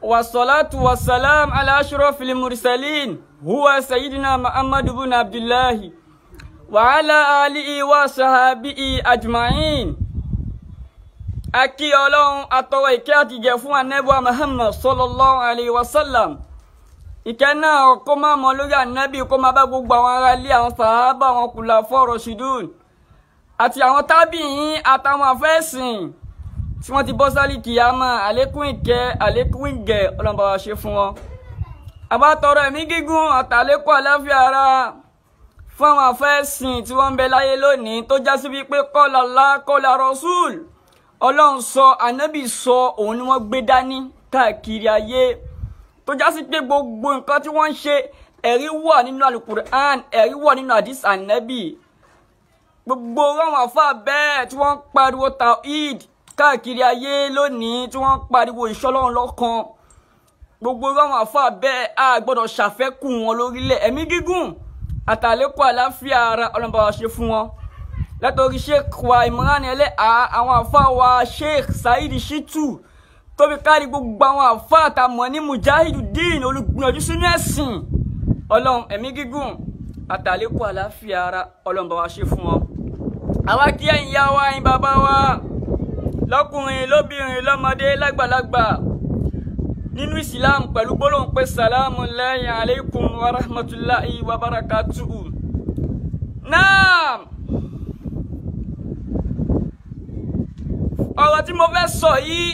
والصلاة والسلام على أشرف المرسلين هو سيدنا محمد بن عبد الله وعلى آله وصحبه أجمعين. Aki Ọlọ́run atọrọ ìkẹ́ àti ìgẹ̀ fún Ànábì Muhammad sallallahu alayhi wa sallam. Ìkẹ́ náà kó máa mọ lórí Ànábì, kó máa bá gbogbo àwọn ará ilé, àwọn sàhábà, àwọn kùlàfọ́ rashidun àti àwọn tábìín àtàwọn àfẹ́sìn tí wọ́n ti bọ́ sálì kìyàmá. Àlékún ìkẹ́, àlékún ìgẹ̀ Ọlọ́run bá wa ṣe fún wọn. Àbá tọrọ ẹ̀mí gígùn àtàlékún àláfíà ara fún àwọn àfẹ́sìn tí wọ́n ń bẹ láyé lónìí tó já sí wípé qala Allah qala Rasul. Ọlọ́run sọ, Ànábì sọ, òun ni wọ́n gbé dání káàkiri ayé tó já sí pé gbogbo nǹkan tí wọ́n ń ṣe ẹ̀rí wà nínú Al-Qur'an, ẹ̀rí wà nínú hadith Ànábì. Gbogbo àwọn àfáà bẹ́ẹ̀ tí wọ́n ń pariwo tawhid káàkiri ayé lónìí, tí wọ́n ń pariwo ìṣọ́lọ́run lọ́kan, gbogbo àwọn àfáà bẹ́ẹ̀ a gbọ́dọ̀ ṣàfẹ́kù wọn lórílẹ̀. Ẹ̀mí gígùn àtàlékún àláfíà ara Ọlọ́run bá wa ṣe fún wọn. Látọ̀rí Sheikh wa Imran Eleha, àwọn àfáà wa Sheikh Saheed Shittu, tóbi kárí gbogbo àwọn àfáà àtàmọ̀ ní Mujahideen olùgbìyànjú sínú ẹ̀sìn. Ọlọ́run ẹ̀mí gígùn àtàlékún àláfíà ara Ọlọ́run bá wa ṣe fún wọn. Àwa kí ẹ̀yin ìyá wa, ẹ̀yin bàbá wa, lọ́kùnrin lóbìnrin lọ́mọdé lágbàlagbà nínú Islam pẹ̀lú gbólóhùn pé salamu alaykum wa rahmatulahi wa barakatuhu. Naam, ọ̀rọ̀ tí mo fẹ́ sọ yìí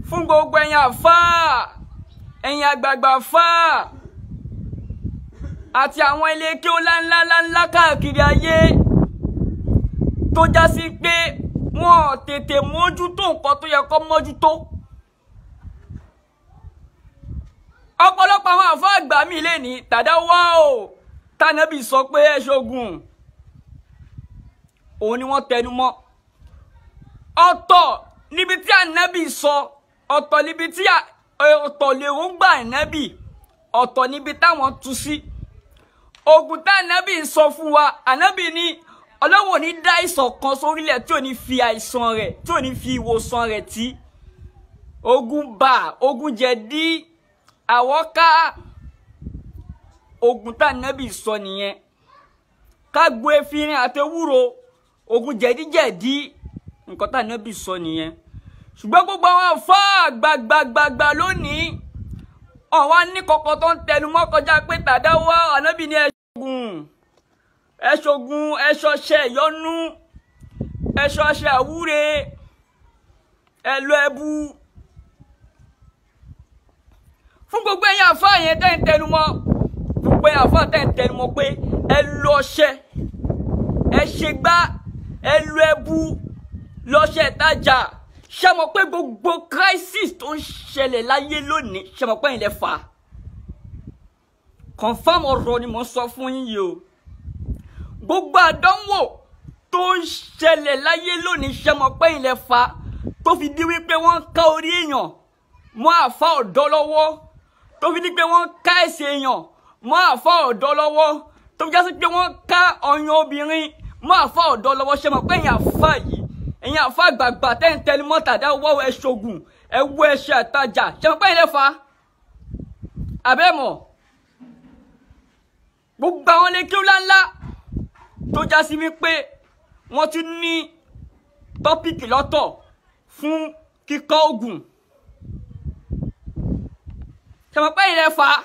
fún gbogbo ẹ̀yin àfáà, ẹ̀yin àgbààgbà àfáà àti àwọn ilé kéwú ńláńlá káàkiri ayé tó já sí pé wọ́n tètè mójútó nǹkan tó yẹ kó mójútó. Ọ̀pọ̀lọpọ̀ àwọn àfáà àgbà mi lè ní tàdáwá o tànábì sọ pé ẹ ṣogun, òun ni wọ́n tẹnu mọ́. Ọ̀tọ̀ níbi tí Ànábì sọ, ọ̀tọ̀ níbi tí ọ̀tọ̀ lèròǹgbà Ànábì, ọ̀tọ̀ níbi táwọn tú sí. Ogun tá Ànábì sọ fún wa, Ànábì ní Ọlọ́run ò ní dá àìsàn kan sórílẹ̀ tí ò ní fi àìsàn rẹ̀, tí ò ní fi ìwòsàn rẹ̀ tí. Ogun bá, ogun jẹ̀dí, àwọ́ká, ogun tá Ànábì sọ nìyẹn. Ká gbo efirin àti ewúro, ogun jẹ̀díjẹ̀dí, nǹkan tá Ànábì sọ nìyẹn. Ṣùgbọ́n gbogbo àwọn àfáà gbàgbàgbàgbà lónìí, ọ̀wá ní kọ̀kọ̀ tó ń tẹnu mọ́ kọjá pé tàdáwá. Ànábì ní ẹ ṣogun, ẹ ṣọṣẹ ìyọnú, ẹ ṣọṣẹ àwúre, ẹ lọ ẹbú. Fún gbogbo ẹ̀yin àfáà yẹn tẹ́ ń tẹnu mọ́, gbogbo ẹ̀yin àfáà tẹ́ ń tẹnu mọ́ pé ẹ lọ ọṣẹ, ẹ ṣe gbá, ẹ lọ ẹbú, lọ́ṣẹ̀ ìtajà. Ṣé mọ̀ pé gbogbo crisis tó ń ṣẹlẹ̀ láyé lónìí, ṣé mọ̀ pé ẹ̀yin lẹ fà á? Confirm ọ̀rọ̀ ni mo sọ fún yín yìí o. Gbogbo àdánwò tó ń ṣẹlẹ̀ láyé lónìí, ṣé mọ̀ pé ẹ̀yin lẹ fà á? Tó fi di wípé wọ́n ká orí èèyàn mọ́ àfá ọ̀dọ́ lọ́wọ́, tó fi di pé wọ́n ká ẹsẹ̀ èèyàn mọ́ àfá ọ̀dọ́ lọ́wọ́, tó fi jásí pé wọ́n ká ọyàn obìnrin mọ́ àfá ọ̀dọ́ lọ́wọ́. Ṣé mọ̀ pé ẹ̀yin àfá yìí, ẹ̀yin àfá àgbààgbà tẹ́ ń tẹnu mọ́ tàdáwá, ẹ ṣogun, ẹ wọ ẹṣẹ àtajà, ṣé mọ̀ pé ẹ̀yin lẹ fà á? Àbẹ́mọ̀ gbogbo àwọn ilé kéwú ńláńlá tó já sí wípé wọ́n tún ní tọ́pìkì lọ́tọ̀ fún kíkọ́ ogun. Ṣé mọ̀ pé ẹ̀yin lẹ fà á?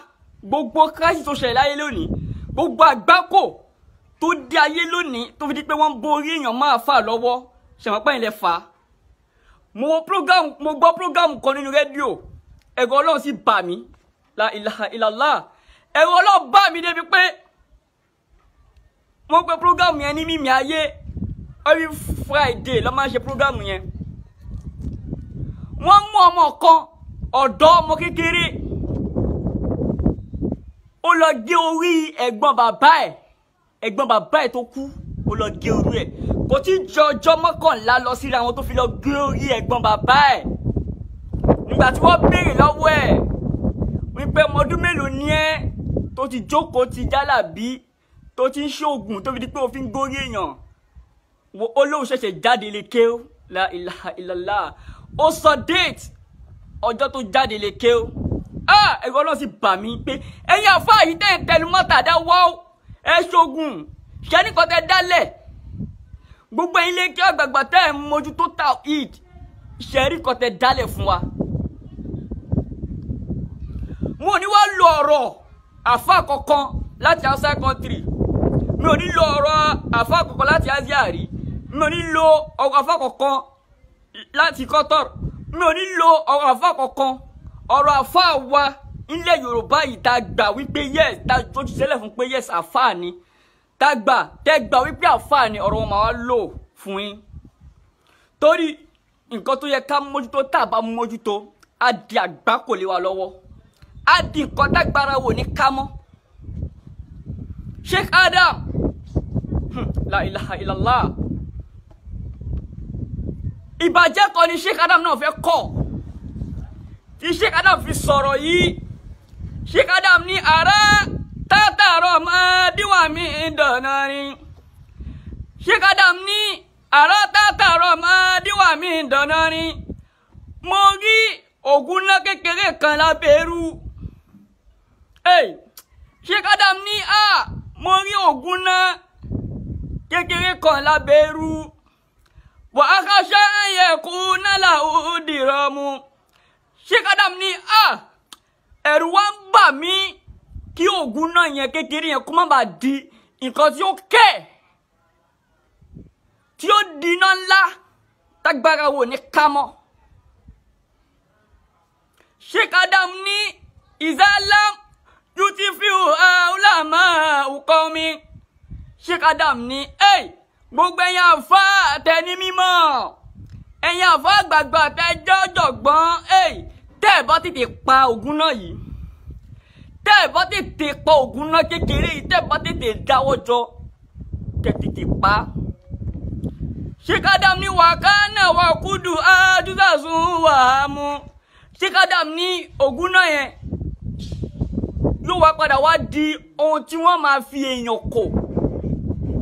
Gbogbo kíláàsì tó ṣẹlẹ̀ láyé lónìí, gbogbo àgbákò tó dé ayé lónìí tó fi di pé wọ́n ń borí èèyàn máa fà lọ́wọ́, ṣé mọ̀ pé ẹ̀yin lẹ fà á? Mo gbọ́ program kan nínú rédíò, ẹ̀rọ Ọlọ́run sì bà mí, la ilaha illallah. Ẹ̀rọ Ọlọ́run bà mí débi pé wọ́n pe program yẹn ní Mímì Ayé. Every Friday ló máa ń ṣe program yẹn. Wọ́n mú ọmọ kan, ọ̀dọ́ ọmọ kékeré, ó lọ gé orí ẹ̀gbọ́n bàbá ẹ̀ tó kú, ó lọ gé orí ẹ̀. Kò tí jọ ọjọ́ mọ́kànlá lọ síra wọn tó fi lọ gé orí ẹ̀gbọ́n bàbá ẹ̀. Nígbà tí wọ́n béèrè lọ́wọ́ ẹ̀ wípé ọmọ ọdún mélòó ni ẹ́ tó ti jókòó ti jálàbí, tó ti ń ṣoògùn tó fi di pé òfin górí èèyàn, olóhùn ṣẹ̀ṣẹ̀ jáde lè ké la ilaha illallah. ó sọ date ọjọ́ tó jáde lè ké o ẹ̀rọ lọ sí bà mí pé ẹ̀yin àfáà yìí tẹ́ ń tẹnu mọ́ta dá wọ́ ẹ ṣogun ṣẹ́ nìkan tẹ́ dálẹ̀ gbogbo ẹ̀yin lè kí àgbààgbà tẹ́ ẹ̀ mójútó tawhid ṣẹ́rí kan tẹ́ dálẹ̀ fún wa. mo ní wá lo ọ̀rọ̀ àfáà kankan láti outside country mi ò ní lo ọ̀rọ̀ àfáà kankan láti Asia rí mi ò ní lo ọ̀rọ̀ àfáà kankan láti Qatar mi ò ní lo ọ̀rọ̀ àfáà kankan ọ̀rọ̀ àfáà wa ilẹ̀ Yorùbá yìí tá gbà wípé yes tá tó ti ṣẹlẹ̀ fún pé yes àfáà ni tá gbà tẹ́ gbà wípé àfáà ni ọ̀rọ̀ wọn máa wá lò fún yín torí nǹkan tó yẹ ká mójútó tá bá mójútó á di àgbá kò lè wa lọ́wọ́ á di nǹkan tágbára wò ní ká mọ́. Sheikh Adam la ilaha illallah ìbàjẹ́ kan ni Sheikh Adam náà fẹ́ kọ́ tí Sheikh Adam fi sọ̀rọ̀ yìí Sheikh Adam ní ara tátàrọ̀ máa díwà mí dáná ni Sheikh Adam ní ara tátàrọ̀ máa díwà mí dáná ni mo rí ògùn ńlá kékeré kan lábẹ́rú Sheikh Adam ní mo rí ògùn ńlá kékeré kan lábẹ́rú wà á ká ṣe ẹ̀yẹ̀kú náà ó dìrọ̀ mu Sheikh Adam ní ẹ̀rù wá ń bà mí kí ògùn náà yẹn kékeré yẹn kó má bàa di nǹkan tí ó kẹ́ tí ó di iná ńlá tágbára wò ní kámọ́. Sheikh Adam ní ìzálàm yóò ti fi ulama qawmi Sheikh Adam ní gbogbo ẹ̀yin àfá tẹni mímọ́ ẹ̀yin àfá àgbààgbà tẹjọ́ jọ̀gbọ́n tẹ́ bá tètè pa ògùn náà yìí tẹ́ bá tètè pa ògùn náà kékeré yìí tẹ́ bá tètè dáwọ́ jọ tẹ́ tètè pa. Sheikh Adam ní wàkánà wà kúdù àdúrásùn wà á mú Sheikh Adam ní ògùn náà yẹn yóò wá padà wá di ohun tí wọ́n máa fi èèyàn kò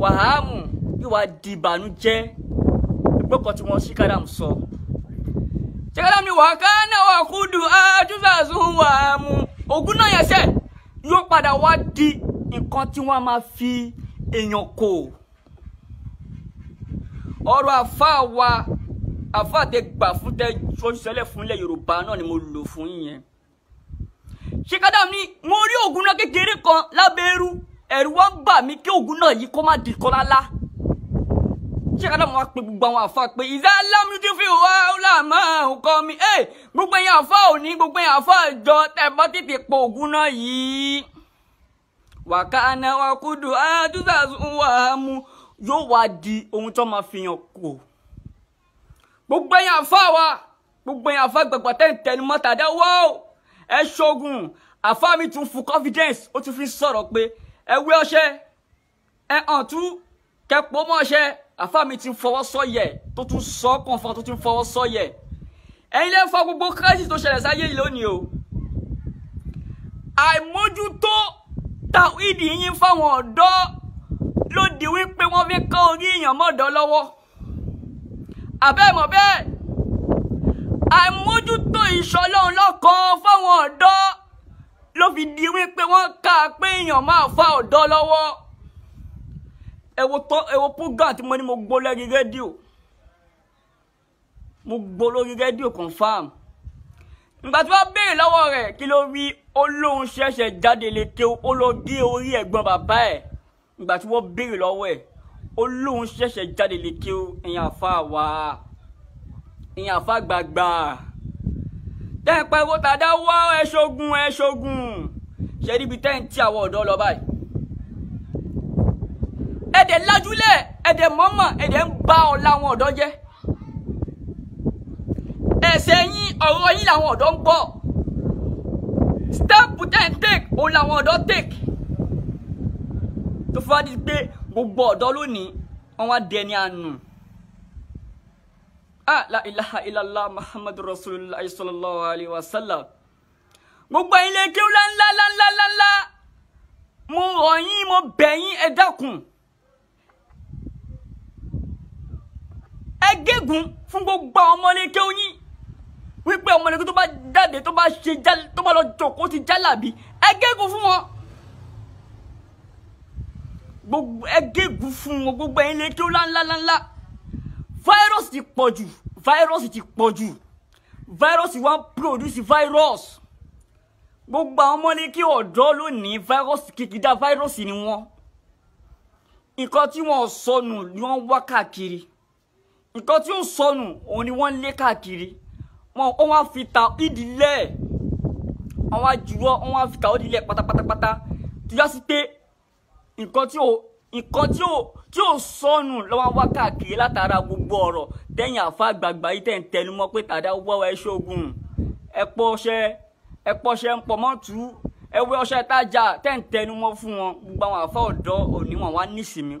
wàhámù yóò wá di ìbànújẹ́ ìgbọ́kọ̀ tí wọ́n Sheikh Adam sọ. Sheikh Adam ní wàkánà wà kúdù àdúrásùn wà á mú ògùn náà yẹn sẹ́ yóò padà wá di nǹkan tí wọ́n máa fi èèyàn kò. ọ̀rọ̀ àfáà wa àfáà tẹ gbà fún tẹ ṣọṣẹlẹ̀ fún ilẹ̀ Yorùbá náà ni mo lò fún yín. Sheikh Adam ní mo rí ògùn náà kékeré kan lábẹ́rú ẹ̀rù wá ń bà mí kí ògùn náà yìí kó má di kọ́ lálá. Sheikh Adam wá pé gbogbo àwọn àfáà pé ìzálàmù ti fi wá ulama qawmi gbogbo ẹ̀yin àfáà òní gbogbo ẹ̀yin àfáà jọ tẹ́ bá tètè po ògùn náà yìí wàkánà wà kúdù àdúrásùn wà á mú yóò wá di ohun tó máa fi hàn kò. gbogbo ẹ̀yin àfáà wa gbogbo ẹ̀yin àfáà gbàgbà tẹ́ ń tẹnu mọ́ta dá wọ́ ẹ ṣogun àfáà mi tún fún confidence ó tún fi sọ̀rọ̀ pé ẹ wé ọṣẹ ẹ hàn tú kẹpọ̀ mọ́ ọṣẹ àfáà mi ti fọwọ́ sọ̀yẹ̀ tó tún sọ kànfọ́n tó tún fọwọ́ sọ̀yẹ̀ ẹ̀yin lè fa gbogbo crisis tó ṣẹlẹ̀ sáyé yìí lónìí o. àìmójútó tàwídì yín fáwọn ọ̀dọ́ ló di wípé wọ́n fi kọ́ orí èèyàn mọ́dọ̀ lọ́wọ́ àbẹ́mọ̀ bẹ́ẹ̀ àìmójútó ìṣọlọ́run lọ́kàn fáwọn ọ̀dọ́ ló fi di wípé wọ́n kà pé èèyàn máa fa ọ̀dọ́ lọ́wọ́. ẹ wo program tí mo ní mo gbọ́ lórí rédíò mo gbọ́ lórí rédíò confam nígbà tí wọ́n béèrè lọ́wọ́ rẹ̀ kí ló rí olóhùn ṣẹ̀ṣẹ̀ jáde létí ó lọ gé orí ẹ̀gbọ́n bàbá ẹ̀ nígbà tí wọ́n béèrè lọ́wọ́ ẹ̀ olóhùn ṣẹ̀ṣẹ̀ jáde létí ẹ̀yin àfa wa ẹ̀yin àfa gbàgbà tẹ́ ń pẹ́ wọ́n tàdá wá ẹ ṣogun ṣe níbi tẹ́ ń tí àwọn ọ̀dọ́ lọ báyìí. ẹ̀dẹ̀ lájúlẹ̀ ẹ̀dẹ̀ mọ́mọ́ ẹ̀dẹ̀ ń bá ọ̀la àwọn ọ̀dọ́ jẹ́ ẹ̀sẹ̀ yín ọ̀rọ̀ yín làwọn ọ̀dọ́ ń gbọ́ step tẹ́ ń take òun làwọn ọ̀dọ́ take tó fi wá di pé gbogbo ọ̀dọ́ lónìí wọ́n wá dẹni àánú. La ilaha illallah muhammadu rasulullah sallallahu alaihi wasallam. gbogbo ilé kí ó ńlá mo rọ̀ yín mo bẹ̀ yín ẹ dákun ẹ gégùn fún gbogbo àwọn ọmọ ilé kí ó yín ọmọ lẹ́kẹ́ tó bá jáde tó bá lọ jókòó ti jálàbí ẹ gégùn fún wọn gbogbo ẹ gégùn fún wọn gbogbo ẹ̀yin lẹ́kẹ́ ó ńláńlá virus ti pọ̀ jù virus wọ́n produce virus gbogbo àwọn ọmọ lẹ́kẹ́ ọ̀dọ́ lónìí virus kìkìdá virus ni wọ́n nǹkan tí wọ́n sọnù ni wọ́n wá káàkiri nǹkan tí ó sọnù òun ni wọ́n lé káàkiri wọ́n wá fi ta ìdílé wọ́n wá juwọ́ wọ́n wá fi ta ìdílé pátápátápátá tó yá sí pé nǹkan tí ó sọnù lọ́wọ́ wá káàkiri látara gbogbo ọ̀rọ̀ tẹ́yìn àfa àgbààgbà yìí tẹ̀ ń tẹnu mọ́ pé tàdá wọ́wọ́ ẹ ṣoògùn ẹ pọṣẹ ń pọ̀ mọ́tú ẹwé ọṣẹ tájà tẹ́ ń tẹnu mọ́ fún wọn gbogbo àwọn àfa ọ̀dọ́ òní wọn wá nísìmí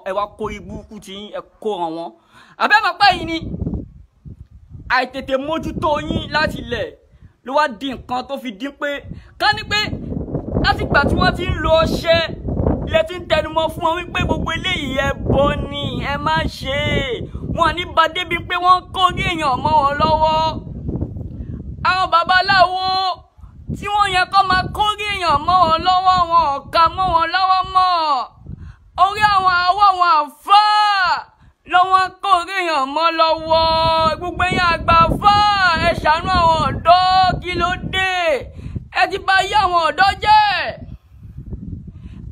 ẹ wá kó ibùkún tí ẹ kó ràn wọ́n àbẹ́mọ̀ pẹ́ yìí ni àìtètè mójútó yín láti ilẹ̀ ló wá di nǹkan tó fi dín pé ká ní pé látìgbà tí wọ́n ti ń lo ọṣẹ ilẹ̀ tí ń tẹnumọ́ fún wọn wípé gbogbo eléyìí ẹbọ ni ẹ má ṣe wọn ní bá débi pé wọ́n kó rí èèyàn mọ́ wọn lọ́wọ́ àwọn babaláwo tí wọ́n yẹ kó máa kó rí èèyàn mọ́ wọn lọ́wọ́ wọn ò ká mọ́ wọn lọ́wọ́ mọ́ orí àwọn àwọ̀ wọn àfáà lọ́wọ́ kó rí èèyàn mọ́ lọ́wọ́ gbogbo èèyàn àgbà fà ẹ ṣàánú àwọn ọ̀dọ́ kí ló dé ẹ ti bà yé àwọn ọ̀dọ́ jẹ́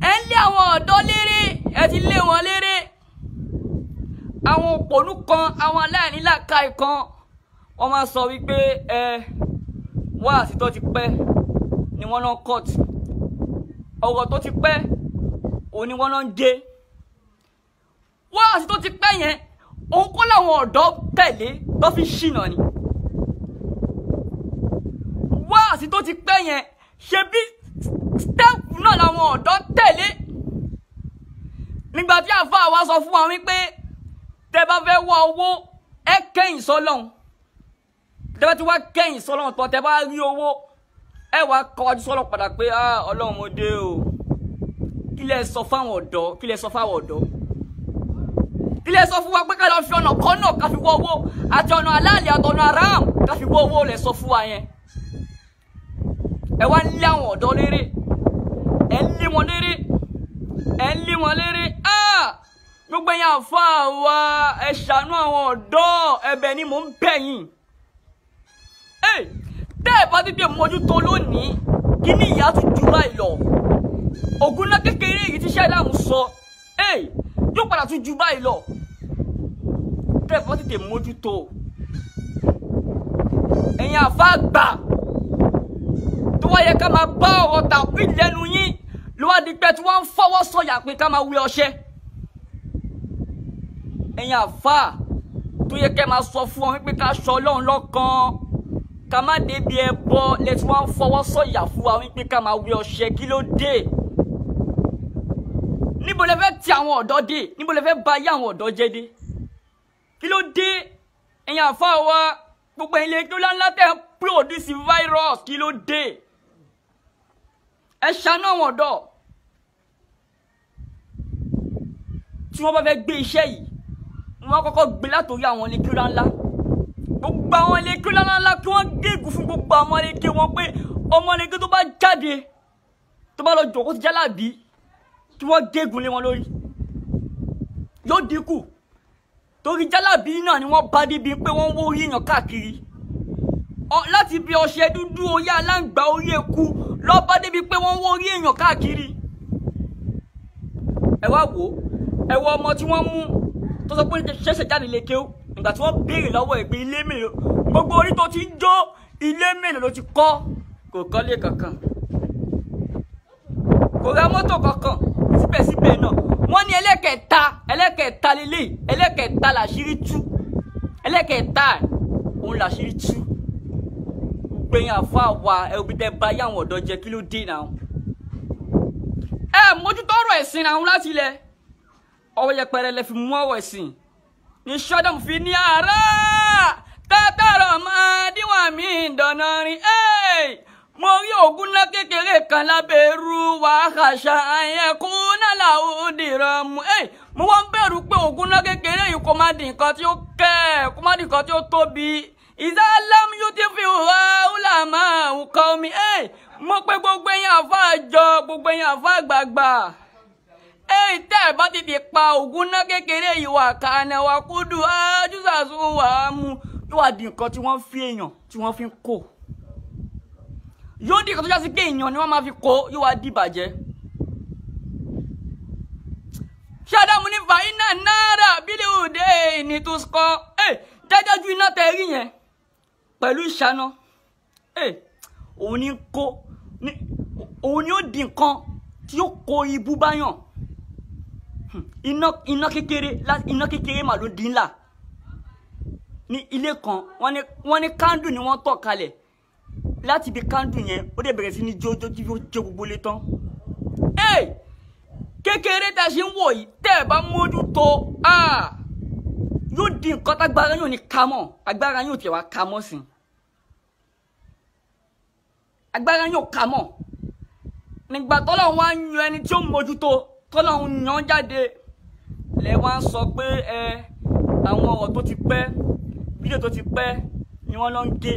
ẹ ń lé àwọn ọ̀dọ́ léré ẹ ti lé wọn léré àwọn òpònú kan àwọn aláìnílàkàì kan wọ́n máa sọ wípé wá àsìtọ́ ti pẹ́ ni wọ́n náà cut ọ̀rọ̀ tó ti pẹ́ òun ni wọ́n náà ń dé wá àti tó ti pẹ́ yẹn òun kọ́ làwọn ọ̀dọ́ tẹ̀lé tó fi ṣìnà ni wá àti tó ti pẹ́ yẹn ṣe bí step náà làwọn ọ̀dọ́ tẹ̀lé nígbà tí àfáà wa sọ fún wa wípé tẹ́ bá fẹ́ wá owó ẹ kẹ́yìn sọ́lọ́hun tẹ́ bá ti wá kẹ́yìn sọ́lọ́hun tó tẹ́ bá rí owó ẹ wá kọjú sọ́lọ́hun padà pé ọlọ́run mo dé o kí lẹ sọ fáwọn ọ̀dọ́ kí lẹ sọ fáwọn ọ̀dọ́ ilé sọ fún wa pé ká lọ fi ọ̀nà kan náà ká fi wọ́ owó àti ọ̀nà aláàlẹ̀ àti ọ̀nà aráàm ká fi wọ́ owó lẹ̀ sọ fún wa yẹn ẹ wá ń lé àwọn ọ̀dọ́ léré ẹ ń lé wọn léré gbogbo ẹ̀yin àfáà wa ẹ ṣàánú àwọn ọ̀dọ́ ẹ̀bẹ̀ ni mò ń bẹ̀ yín tẹ́ ẹ bá tètè mójútó lónìí kí ni ìyá tún jù báyìí lọ ògùn náà kékeré yìí tí ṣáìláàmù sọ yóò padà tún jù báyìí lọ tẹ́ ẹ bá tètè mójútó ẹ̀yin àfáà gbà tó wá yẹ ká máa bá ọ̀rọ̀ tàbí lẹ́nu yín ló wá di pé tí wọ́n ń fọwọ́ sọ̀yà pé ká máa wé ọṣẹ ẹ̀yin àfáà tó yẹ kẹ́ máa sọ fún wọn wípé ká ṣọ Ọlọ́run lọ́kan ká má débi ẹbọ lẹ́tí wọ́n ń fọwọ́ sọ̀yà fún wa wípé ká máa wé ọṣẹ kí ló dé níbo lẹ fẹ́ ti àwọn ọ̀dọ́ dé níbo lẹ fẹ́ bà ayé àwọn ọ̀dọ́ jẹ́ dé kí ló dé ẹ̀yin àfáà wa gbogbo ẹ̀yin lè tó ńláńlá tẹ̀ ń produce virus kí ló dé ẹ ṣàánú àwọn ọ̀dọ́ tí wọ́n bá fẹ́ gbé iṣẹ́ yìí wọ́n kọ́kọ́ gbé látòrí àwọn ilé kí ńláńlá gbogbo àwọn ilé kí ńláńlá kí wọ́n gégùn fún gbogbo àwọn ilé kí wọ́n pé ọmọ ilé kí tó bá jáde tó bá lọ jòkó ti jálàbí kí wọ́n gégùn lé wọn lórí yóò dínkù torí jálàbí náà ni wọ́n bá débi pé wọ́n wó orí èèyàn káàkiri láti bí ọṣẹ dúdú orí aláǹgbá orí eku lọ bá débi pé wọ́n wó orí èèyàn káàkiri ẹ wá wò ẹ wọ ọmọ tí wọ́n mú tó sọ pé ṣẹ̀ṣẹ̀ jáde lè kéwú nígbà tí wọ́n béèrè lọ́wọ́ ẹ̀ pé ilé mélòó gbogbo orí tó ti ń jó ilé mélòó ló ti kọ́ kò kọ́lé kankan kò ra mọ́tò kankan síbẹ̀síbẹ̀ náà wọ́n ní ẹlẹ́kẹ̀ẹ́ta lélẹ̀ ẹlẹ́kẹ̀ẹ́ta làṣírí tú ẹlẹ́kẹ̀ẹ́ta òun làṣírí tú gbẹ̀yìn àfa wa ẹ̀rùbí tẹ́ bá yá àwọn ọ̀dọ́ jẹ kí ló dé náà mójútó ọ̀rọ̀ ẹ̀sìn náà láti ilẹ̀ ọwọ́ yẹpẹrẹ lẹ fi mú ọ̀rọ̀ ẹ̀sìn ní sọ́dọ̀mù fi ní ara tẹ́tẹ́rọ̀ máa díwọ̀n mi ìdáná rin mo rí ògùn ńlá kékeré kan lábẹ́ irú wàhálà àyẹ̀kú náà làwọn dìrọ̀ mu mo wọ́n bẹ̀rù pé ògùn ńlá kékeré yìí kò má di nǹkan tí ó kẹ́ kò má di nǹkan tí ó tóbi ìsálámù yóò ti fi hàn mo pé gbogbo ẹ̀yin àfá àjọ gbogbo ẹ̀yin àfá àgbààgbà tẹ́ ẹ bá tètè pa ògùn náà kékeré ìwà kàánà wà kúdù ájúsàsùn wà á mú yóò wá di nǹkan tí wọ́n fi èèyàn tí wọ́n fi ń kó yóò di nǹkan tó jásí pé èèyàn ni wọ́n máa fi kó yóò wá di ìbàjẹ́. Ṣádámù ní fàáyínà náírà bílẹ̀ òde ní tó sọ dájájú iná tẹ rí yẹn pẹ̀lú ìṣáná òun ni ó di nǹkan tí ó kó ibú báyàn. Iná kékeré mà ló di ńlá ní ilé kan wọ́n ní kándù ni wọ́n tọ̀ kalẹ̀ láti ibi kándù yẹn ó dẹ̀ bẹ̀rẹ̀ sí ní jó gbogbo lé tán. Kékeré tá ṣe ń wò yìí tẹ́ ẹ bá mójútó yóò di nǹkan tágbára yóò ní ká mọ́ agbára yóò tiẹ̀ wá ká mọ́ sí agbára yóò ká mọ́ nígbà tọ́lọ́run wá ń yan ẹni tí ó mójútó tọ́lọ́run yan jáde lẹ wá ń sọ pé àwọn ọ̀rọ̀ tó ti pẹ́ fídíò tó ti pẹ́ ni wọ́n lọ ń gé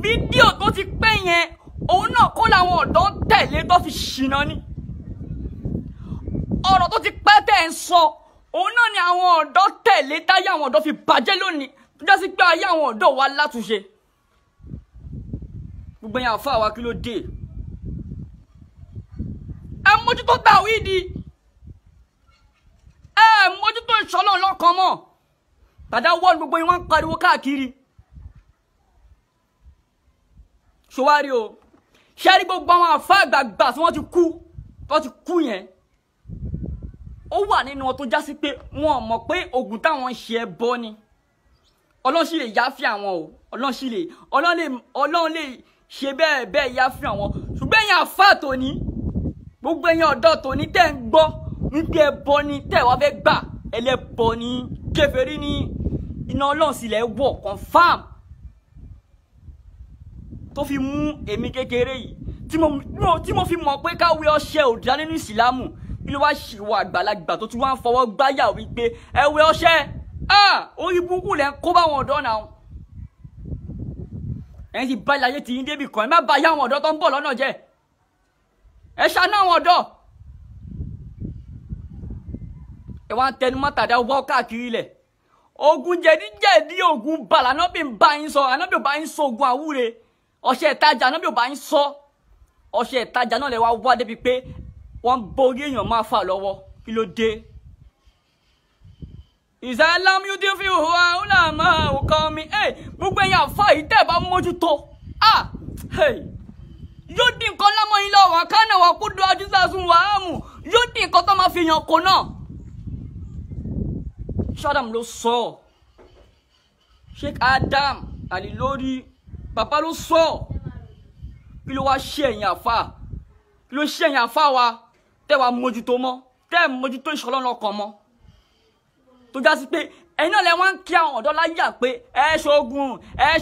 fídíò tó ti pẹ́ yẹn òun náà kó làwọn ọ̀dọ́ tẹ̀lé tó fi ṣìnà ni ọ̀rọ̀ tó ti pẹ́ tẹ̀ ń sọ òun náà ni àwọn ọ̀dọ́ tẹ̀lé táyé àwọn ọ̀dọ́ fi bàjẹ́ lónìí tó jẹ́ sí pé ayé àwọn ọ̀dọ́ wa látúnṣe gbogbo yẹn àfa wa kí ló dé ẹ mójútó tàwídì mójútó ìṣọ́lọ́ ọlọ́kan mọ́ tàdá wọ́n gbogbo yín wọ́n ń pariwo káàkiri ṣòwárí o ṣẹ́rí gbogbo àwọn àfa àgbààgbà tí wọ́n ti kú yẹn ó wà nínú wọn tó já sí pé wọn mọ̀ pé oògùn táwọn ń ṣe ẹbọ ni Ọlọ́run sì lè yáfí àwọn o Ọlọ́run lè ṣe bẹ́ẹ̀ yáfí àwọn ṣùgbọ́n ẹ̀yin àfa tòní gbogbo ẹ̀yin ọ̀dọ́ tòní tẹ́ ń gbọ́ wípé ẹbọ ni tẹ́ wá fẹ́ gbà ẹlẹ́bọ ni kèfèrí ni iná Ọlọ́run sì lẹ̀ wọ̀ confam tó fi mú èmi kékeré yìí tí mo fi mọ̀ pé káwé ọṣẹ ò dá nínú ìsìlámù kí ló wá ṣe wọ àgbàlagbà tó tún wá ń fọwọ́ gbáyà wípé ẹwẹ́ ọṣẹ orí burúkú lẹ́ ń kó báwọn ọ̀dọ́ náà ẹ̀yin ti bá ilé tí yín débì kan ẹ má bá yá àwọn ọ̀dọ́ tó ń bọ̀ lọ́nà jẹ́ ẹ ṣàánú àwọn ọ̀dọ́ ẹ wá ń tẹnu mọ́tàdá wọ́ káàkiri ilẹ̀ ogun jẹ̀díjẹ̀dí ogun bàlà anábì ń bá yín sọ anábì ò bá yín sọ ogun àwúre ọṣẹ ìtajà anábì ò bá yín sọ ọṣẹ ìtajà náà lè wá débi pé wọ́n borí èèyàn máa fà lọ́wọ́ kí ló dé. ìsàlámù yóò ti fi hùwà ọ̀nà máa kọ́ mi gbogbo ẹ̀yàn àfa yìí tẹ́ ẹ̀ bá mójútó yóò dín nǹkan lámọ́ yín lọ́wọ́ kánà wà kú do ajúsàsùn wàhámù yóò dín nǹkan tó máa fi yàn kó náà. Ṣádàm ló sọ Sheikh Adam Alilori bàbá ló sọ kí ló wá ṣe ẹ̀yìn àfa kí ló ṣe ẹ̀yìn àfa wa tẹ́ wàá mójútó mọ́ tẹ́ mójútó ìṣọ̀lọ́ lọ́kàn mọ́ tó já sí pé ẹ̀yin náà lẹ wá ń kí àwọn ọ̀dọ́ láyà pé ẹ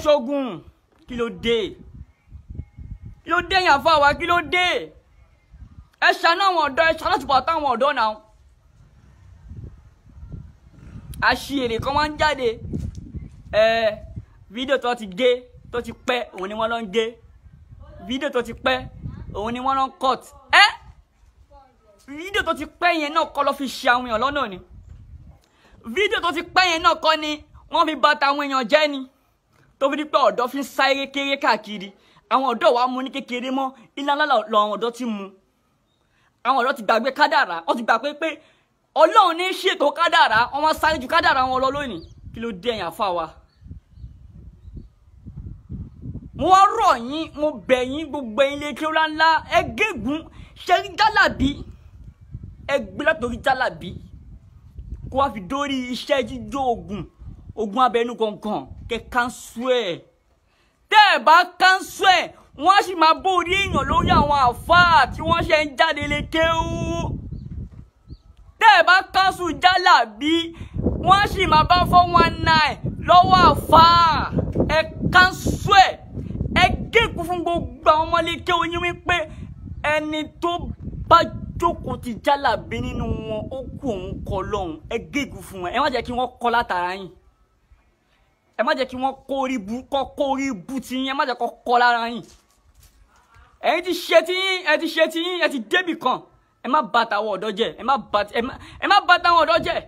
ṣogun kí ló dé ẹ̀yìn àfa wa kí ló dé ẹ ṣàánú àwọn ọ̀dọ́ ẹ ṣàánú àtúbọ̀ táwọn ọ̀dọ́ náà àṣìírè kan wọ́n ń jáde fídíò tó ti gé tó ti pẹ́ òun ni wọ́n lọ ń gé fídíò tó ti pẹ́ òun ni wọ́n lọ ń cut fídíò tó ti pẹ́ yẹn náà kọ́ ló fi ṣe àwọn èèyàn lọ́nà ni fídíò tó ti pẹ́ yẹn náà kọ́ ni wọ́n fi bàtà àwọn èèyàn jẹ́ ni tó fi di pé ọ̀dọ́ fi ń sáré kéré káàkiri àwọn ọ̀dọ́ wa mú ní kékeré mọ́ iná ńlá làwọn ọ̀dọ́ ti mú àwọn ọ̀dọ́ ti gbàgbé kádàrá wọ́n ti gbàgbé pé Ọlọ́run ní ṣètò kádàrá wọ́n wá sáré ju kádàrá wọn lọ lónìí kí ló dé ẹ̀yìn àfa wa. mo wá rọ̀ yín mo bẹ̀ yín gbogbo ilé kí ó ńlá ẹ gégùn ṣe rí jálàbí ẹ gbé látòrí jálàbí kó wá fi dórí iṣẹ́ jíjó ogun abẹnú gangan kẹ kánṣu ẹ̀ tẹ́ ẹ bá kánṣu ẹ̀ wọ́n á sì máa bórí èèyàn lórí àwọn àfáà tí wọ́n ṣe ń jáde lè kéwú tẹ́ ẹ bá kánṣu jálàbí wọ́n á sì máa bá 419 lọ́wọ́ àfáà ẹ kánṣu ẹ̀ ẹ gégùn fún gbogbo àwọn ọmọléke oyin wípé ẹni tó bá jókòó ti jálàbí nínú wọn ó kú òun kọ lọ́hùn ẹ gégùn fún wọn ẹ má jẹ́ kí wọ́n kọ́ látara yín ẹ má jẹ́ kí wọ́n kó orí bú tí yín ẹ má jẹ́ kó kọ́ lára yín ẹ̀yin ti ṣe ti yín ẹ ti débì kan ẹ má bà tàwọn ọ̀dọ́ jẹ́ ẹ má bà tàwọn ọ̀dọ́ jẹ́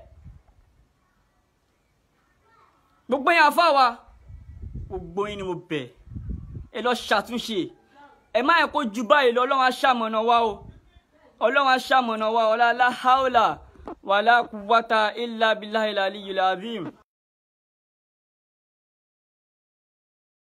gbogbo yín àfáà wa gbogbo yín ni mo bẹ̀ ẹ lọ ṣàtúnṣe ẹ má yẹ kó ju báyìí lọ Ọlọ́run á ṣamọ̀nà wa o Ọlọ́run á ṣamọ̀nà wa ọlá la haula wala quwwata illa billahil aliyyil azim.